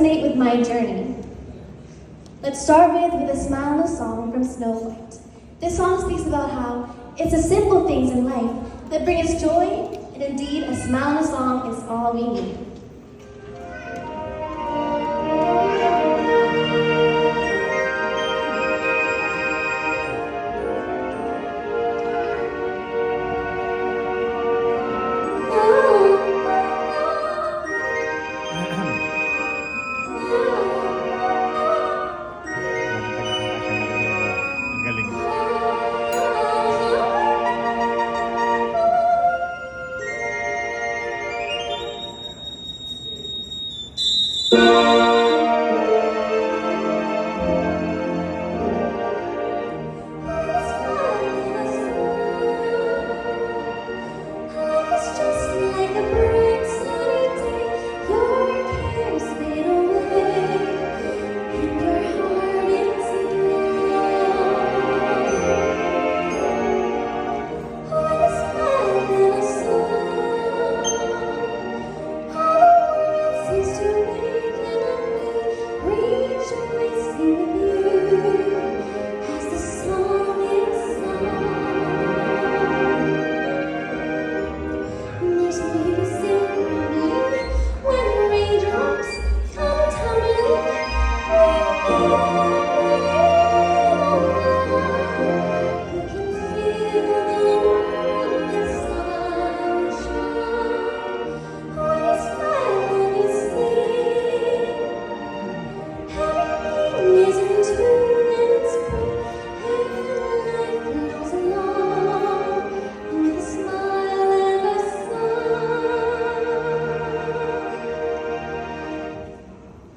resonate with my journey. Let's start with a Smile in a Song from Snow White. This song speaks about how it's the simple things in life that bring us joy, and indeed, a smile in a song is all we need. Ang galing. Thank